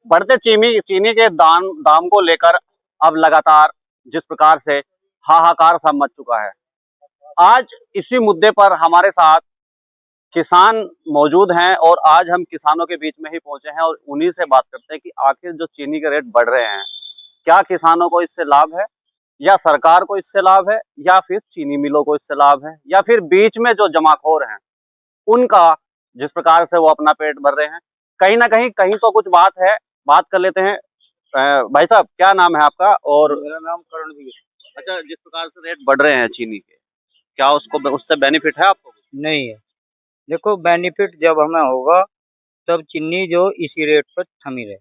बढ़ते चीनी चीनी के दाम को लेकर अब लगातार जिस प्रकार से हाहाकार सा मच चुका है, आज इसी मुद्दे पर हमारे साथ किसान मौजूद हैं और आज हम किसानों के बीच में ही पहुंचे हैं और उन्हीं से बात करते हैं कि आखिर जो चीनी के रेट बढ़ रहे हैं, क्या किसानों को इससे लाभ है या सरकार को इससे लाभ है या फिर चीनी मिलों को इससे लाभ है या फिर बीच में जो जमाखोर हैं उनका जिस प्रकार से वो अपना पेट भर रहे हैं। कहीं ना कहीं तो कुछ बात है, बात कर लेते हैं। भाई साहब, क्या नाम है आपका? और मेरा नाम करणवीर। अच्छा, जिस प्रकार से रेट बढ़ रहे हैं चीनी के, क्या उसको उससे बेनिफिट है आपको? नहीं है। देखो, बेनिफिट जब हमें होगा तब चीनी जो इसी रेट पर थमी रहे,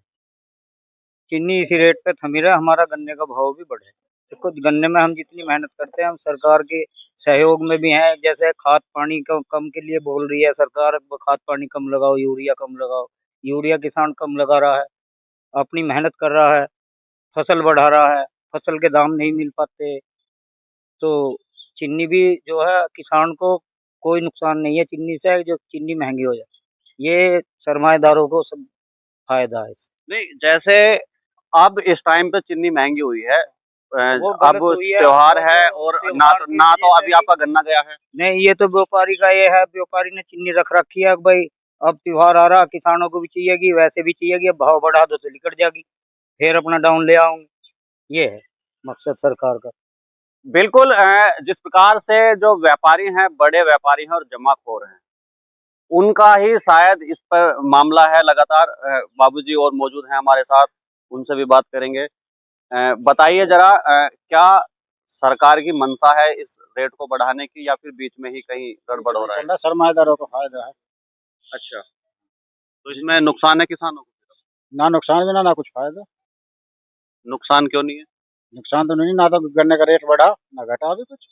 चीनी इसी रेट पे थमी रहे, हमारा गन्ने का भाव भी बढ़े। देखो, गन्ने में हम जितनी मेहनत करते हैं, हम सरकार के सहयोग में भी हैं। जैसे खाद पानी कम के लिए बोल रही है सरकार, खाद पानी कम लगाओ, यूरिया कम लगाओ। यूरिया किसान कम लगा रहा है, अपनी मेहनत कर रहा है, फसल बढ़ा रहा है, फसल के दाम नहीं मिल पाते। तो चीनी भी जो है, किसान को कोई नुकसान नहीं है चीनी से, जो चीनी महंगी हो जाए। ये सरमाएदारों को सब फायदा है इससे। नहीं, जैसे अब इस टाइम पे चीनी महंगी हुई है, वो अब गलत हुई है, त्योहार और है जो और त्योहार की ना वजह तो से अभी भी आपका गन्ना गया है। नहीं, ये तो व्यापारी का ये है, व्यापारी ने चीनी रख रखी है कि भाई अब त्योहार आ रहा, किसानों को भी चाहिएगी, वैसे भी चाहिएगी, अब भाव बढ़ा दो तो निकट जाएगी, फिर अपना डाउन ले आऊंगे। ये है मकसद सरकार का। बिल्कुल। जिस प्रकार से जो व्यापारी हैं, बड़े व्यापारी हैं और जमाखोर हैं, उनका ही शायद इस पर मामला है लगातार। बाबूजी और मौजूद हैं हमारे साथ, उनसे भी बात करेंगे। बताइए जरा, क्या सरकार की मंशा है इस रेट को बढ़ाने की या फिर बीच में ही कहीं गड़बड़ हो रहा है? सरमाएदारों को फायदा है। अच्छा, तो इसमें नुकसान है किसानों को? ना नुकसान भी ना कुछ फायदा। नुकसान क्यों नहीं है? नुकसान तो नहीं, ना तो गन्ने का रेट बढ़ा ना घटा भी कुछ।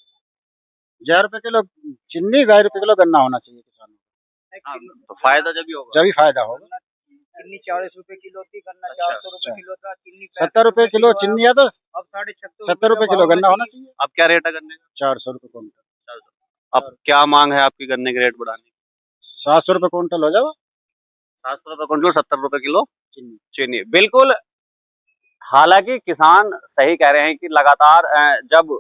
1,000 रुपए किलो चीनी, 2,500 रुपए किलो गन्ना होना चाहिए किसानों हाँ, तो फायदा जब भी को, होगा। जब ही फायदा होगा। चीनी 40 रुपए किलो थी, गन्ना अच्छा, 400 रुपए किलो था, चीनी 70 रुपए किलो चीनी है तो अब 76 70 रुपए किलो गन्ना होना चाहिए। अब क्या रेट है गन्ने का? 400 रुपए कुंटल। अब क्या मांग है आपकी गन्ने के रेट बढ़ाने की? 700 रुपए कुंटल हो जाएगा। 700 रुपए क्विंटल, 70 रुपए किलो चीनी। बिल्कुल। हालांकि किसान सही कह रहे हैं कि लगातार जब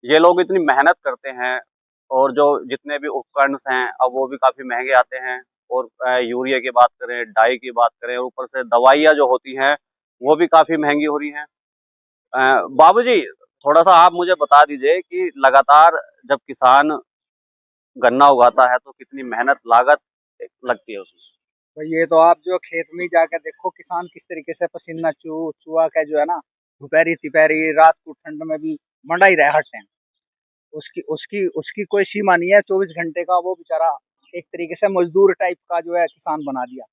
ये लोग इतनी मेहनत करते हैं और जो जितने भी उपकरण हैं अब वो भी काफी महंगे आते हैं, और यूरिया की बात करें, डाई की बात करें, और ऊपर से दवाइयाँ जो होती हैं वो भी काफी महंगी हो रही हैं। बाबूजी, थोड़ा सा आप मुझे बता दीजिए कि लगातार जब किसान गन्ना उगाता है तो कितनी मेहनत लागत लगती है उसमें? तो ये तो आप जो खेत में जाकर देखो, किसान किस तरीके से पसीना चुआ के जो है ना, दोपहरी तिपहरी रात को ठंड में भी मंडा ही रहा हर टाइम। उसकी उसकी उसकी कोई सीमा नहीं है, 24 घंटे का वो बेचारा एक तरीके से मजदूर टाइप का जो है किसान बना दिया।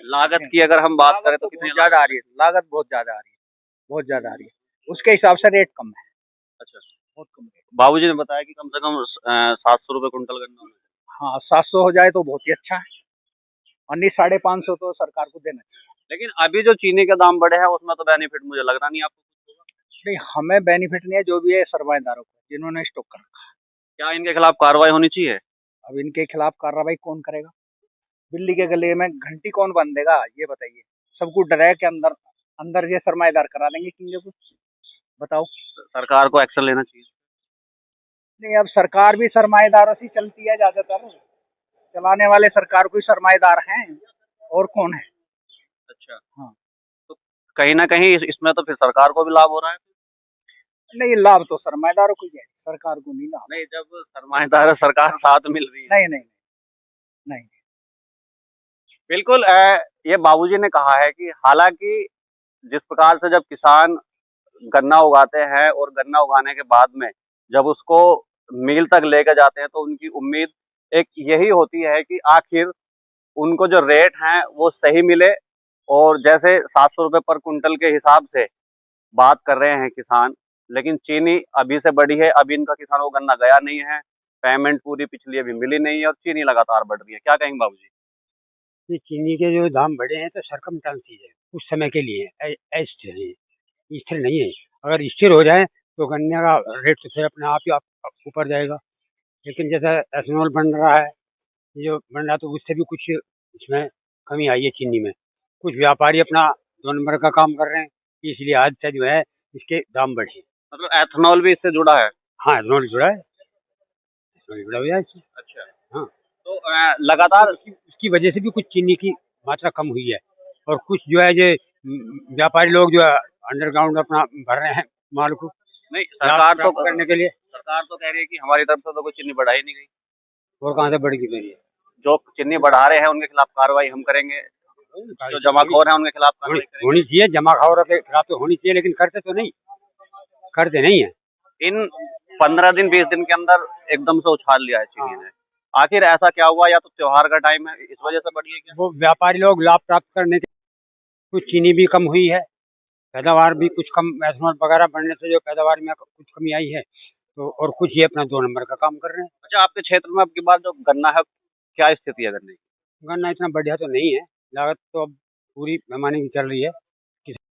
लागत की अगर हम बात करें तो कितनी बहुत ज्यादा आ रही है, लागत बहुत ज्यादा आ रही है, बहुत ज्यादा आ रही है। उसके हिसाब से रेट कम है, अच्छा, बहुत कम है। बाबूजी ने बताया कि कम से कम 700 रुपए कुंटल गन्ना होना चाहिए। हाँ, 700 हो जाए तो बहुत ही अच्छा है, और नहीं 550 तो सरकार को देना चाहिए। लेकिन अभी जो चीनी के दाम बढ़े हैं उसमें तो बेनिफिट मुझे लग रहा नहीं आपको। नहीं, हमें बेनिफिट नहीं है, जो भी है सरमाएदारों को, जिन्होंने स्टॉक कर रखा। क्या इनके खिलाफ कार्रवाई होनी चाहिए? अब इनके खिलाफ कार्रवाई कौन करेगा? बिल्ली के गले में घंटी कौन बांध देगा, ये बताइए। सबको डराया के अंदर अंदर ये सरमाएदार करा देंगे किंगे को, बताओ। सरकार को एक्शन लेना चाहिए। नहीं, अब सरकार भी सरमाएदारों से चलती है ज्यादातर, चलाने वाले सरकार को ही सरमाएदार हैं, और कौन है? अच्छा, हाँ। तो कहीं ना कहीं इसमें तो फिर सरकार को भी लाभ हो रहा है। नहीं, लाभ तो सरमाएदारों को ही है, सरकार को नहीं लाभ। नहीं, जब सरमाएदार सरकार साथ मिल रही है। नहीं नहीं नहीं। बिल्कुल। ये बाबूजी ने कहा है कि हालांकि जिस प्रकार से जब किसान गन्ना उगाते हैं और गन्ना उगाने के बाद में जब उसको मिल तक लेकर जाते हैं तो उनकी उम्मीद एक यही होती है कि आखिर उनको जो रेट हैं वो सही मिले। और जैसे 700 रुपए पर कुंटल के हिसाब से बात कर रहे हैं किसान, लेकिन चीनी अभी से बढ़ी है, अभी इनका किसानों को गन्ना गया नहीं है, पेमेंट पूरी पिछली अभी मिली नहीं है और चीनी लगातार बढ़ रही है। क्या कहेंगे बाबूजी? ये चीनी के जो दाम बढ़े हैं तो सरकमस्टेंसेस है, कुछ समय के लिए ऐसे है, स्थिर नहीं है। अगर स्थिर हो जाए तो गन्ने का रेट तो फिर अपने आप ही ऊपर जाएगा। लेकिन जैसा एथेनॉल बन रहा है, ये जो बन रहा है तो उससे भी कुछ इसमें कमी आई है चीनी में। कुछ व्यापारी अपना 2 नंबर का काम कर रहे हैं, इसलिए आज से जो है इसके दाम बढ़े। मतलब एथेनॉल भी इससे जुड़ा है। हाँ, एथेनॉल जुड़ा है, एथेनॉल जुड़ा हुआ है इससे। अच्छा। हाँ। तो लगातार उसकी वजह से भी कुछ चीनी की मात्रा कम हुई है, और कुछ जो है ये व्यापारी लोग जो है अंडरग्राउंड अपना भर रहे हैं माल को नहीं, लाभ सरकार तो प्राप्त करने के लिए। सरकार तो कह रही है कि हमारी तरफ से तो कोई चीनी बढ़ाई नहीं गई। और कहाँ से बढ़ेगी मेरी? जो चीनी बढ़ा रहे हैं उनके खिलाफ कार्रवाई हम करेंगे, जो जमाखोर हैं उनके खिलाफ कार्रवाई करेंगे। होनी चाहिए, जमाखोरों के खिलाफ तो होनी चाहिए, लेकिन करते नहीं है। इन 15 दिन 20 दिन के अंदर एकदम से उछाल लिया है चीनी ने। आखिर ऐसा क्या हुआ? या तो त्योहार का टाइम है इस वजह से बढ़ी है क्या? वो व्यापारी लोग लाभ प्राप्त करने के, कुछ चीनी भी कम हुई है, पैदावार भी कुछ कम, एथेनॉल वगैरह बढ़ने से जो पैदावार में कुछ कमी आई है, तो और कुछ ये अपना 2 नंबर का काम कर रहे हैं। अच्छा, आपके क्षेत्र में अब की बार जो गन्ना है, क्या स्थिति है गन्ने की? गन्ना इतना बढ़िया तो नहीं है, लागत तो अब पूरी पैमाने की चल रही है।